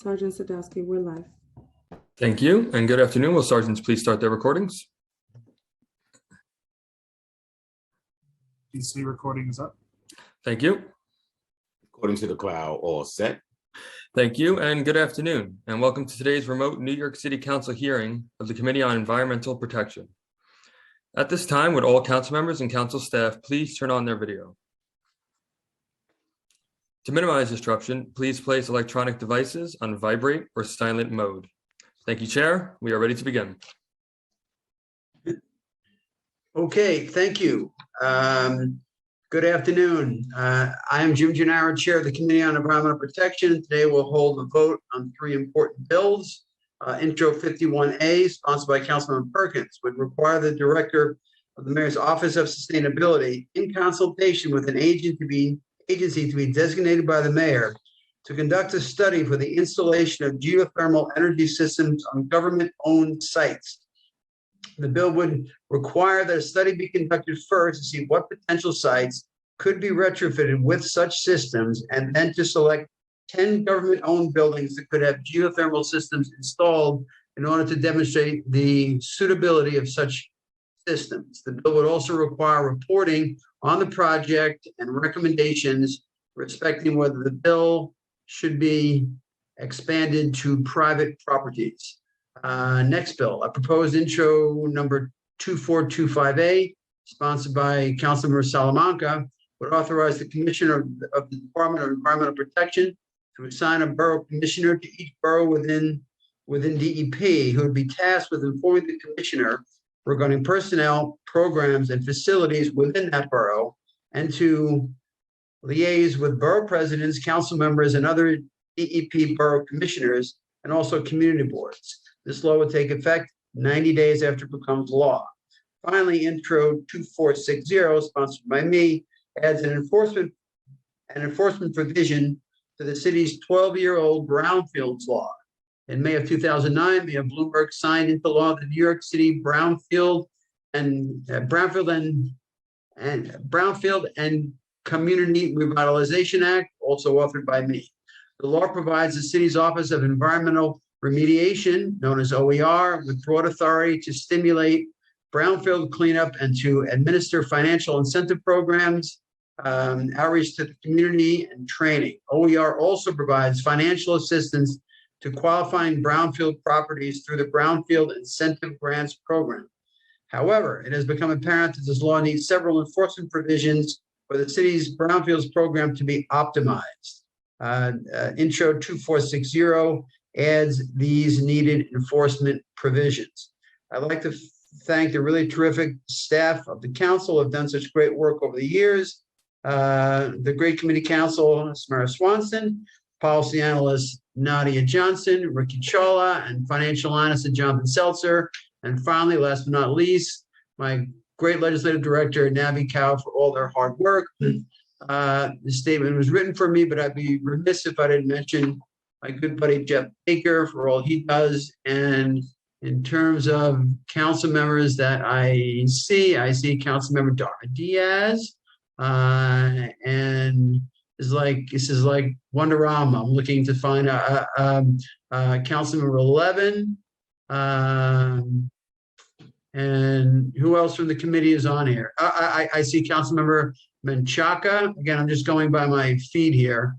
Sergeant Sadowski, we're live. Thank you, and good afternoon. Will sergeants please start their recordings? PC recording is up. Thank you. According to the cloud, all set. Thank you, and good afternoon, and welcome to today's remote New York City Council hearing of the Committee on Environmental Protection. At this time, would all council members and council staff please turn on their video? To minimize disruption, please place electronic devices on vibrate or silent mode. Thank you, Chair. We are ready to begin. Okay, thank you. Good afternoon. I am Jim Gennaro, Chair of the Committee on Environmental Protection. Today we'll hold a vote on three important bills. Intro 51A, sponsored by Councilman Perkins, would require the Director of the Mayor's Office of Sustainability, in consultation with an agency to be designated by the Mayor, to conduct a study for the installation of geothermal energy systems on government-owned sites. The bill would require that a study be conducted first to see what potential sites could be retrofitted with such systems, and then to select 10 government-owned buildings that could have geothermal systems installed in order to demonstrate the suitability of such systems. The bill would also require reporting on the project and recommendations respecting whether the bill should be expanded to private properties. Next bill, a proposed intro number 2425A, sponsored by Councilmember Salamanca, would authorize the Commissioner of the Department of Environmental Protection to assign a borough commissioner to each borough within DEP, who would be tasked with informing the commissioner regarding personnel, programs, and facilities within that borough, and to liaise with borough presidents, council members, and other DEP borough commissioners, and also community boards. This law would take effect 90 days after it becomes law. Finally, Intro 2460, sponsored by me, adds an enforcement provision to the city's 12-year-old brownfields law. In May of 2009, Mayor Bloomberg signed into law the New York City Brownfield and Community Revitalization Act, also authored by me. The law provides the city's Office of Environmental Remediation, known as OER, with broad authority to stimulate brownfield cleanup and to administer financial incentive programs, outreach to the community, and training. OER also provides financial assistance to qualifying brownfield properties through the Brownfield Incentive Grants Program. However, it has become apparent that this law needs several enforcement provisions for the city's brownfields program to be optimized. Intro 2460 adds these needed enforcement provisions. I'd like to thank the really terrific staff of the council who have done such great work over the years. The great committee counsel, Samara Swanson, policy analyst Nadia Johnson, Ricky Chola, and financial analyst Jonathan Seltzer. And finally, last but not least, my great legislative director, Navi Cow, for all their hard work. The statement was written for me, but I'd be remiss if I didn't mention my good buddy Jeff Baker for all he does. And in terms of council members that I see Councilmember Dara Diaz, and this is like Wonderama. I'm looking to find Councilmember 11, and who else from the committee is on here? I see Councilmember Menchaca. Again, I'm just going by my feed here.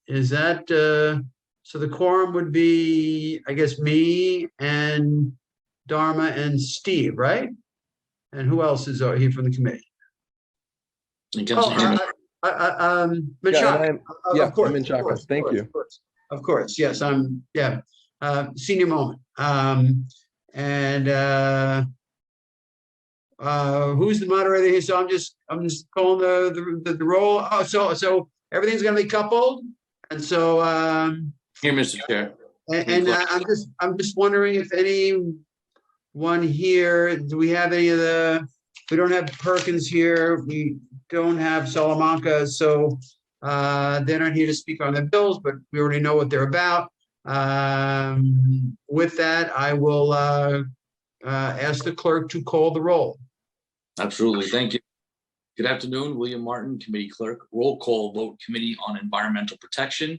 Is that so? The quorum would be, I guess, me and Dharma and Steve, right? And who else is here from the committee? Menchaca. Of course, Menchaca. Thank you. Of course, yes. I'm senior moment. Who's the moderator here? So I'm just calling the roll. Oh, so everything's going to be coupled, and so Here, Mr. Chair. And I'm just wondering if anyone here. Do we have any of the? We don't have Perkins here. We don't have Salamanca, so they're not here to speak on the bills, but we already know what they're about. With that, I will ask the clerk to call the roll. Absolutely. Thank you. Good afternoon. William Martin, Committee Clerk. Roll call vote, Committee on Environmental Protection.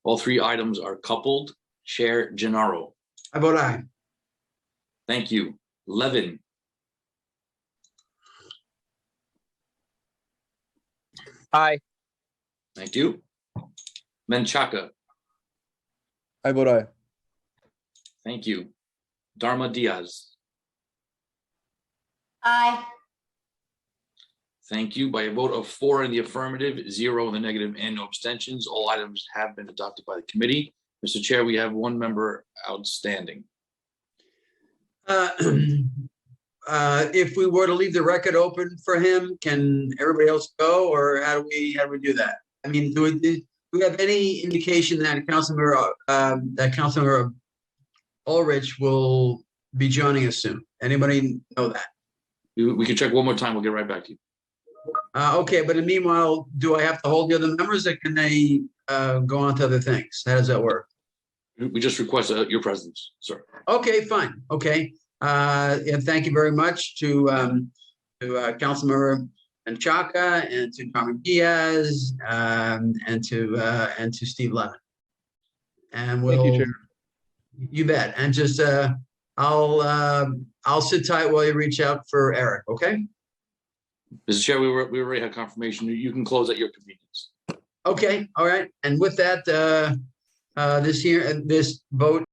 All three items are coupled. Chair Gennaro. I vote aye. Thank you. Levin. Aye. Thank you. Menchaca. I vote aye. Thank you. Dharma Diaz. Aye. Thank you. By a vote of 4 in the affirmative, 0 in the negative, and no abstentions, all items have been adopted by the committee. Mr. Chair, we have one member outstanding. If we were to leave the record open for him, can everybody else go, or how do we do that? I mean, do we have any indication that Councilmember Ulrich will be joining us soon? Anybody know that? We can check one more time. We'll get right back to you. Okay, but in the meanwhile, do I have to hold the other members, or can they go on to other things? How does that work? We just request your presence, sir. Okay, fine. Okay. And thank you very much to Councilmember Menchaca and to Carmen Diaz and to Steve Levin. And Thank you, we'll, Chair. you bet. And just I'll sit tight while you reach out for Eric. Okay. Mr. Chair, we already had confirmation. You can close at your convenience. Okay. All right. And with that, this vote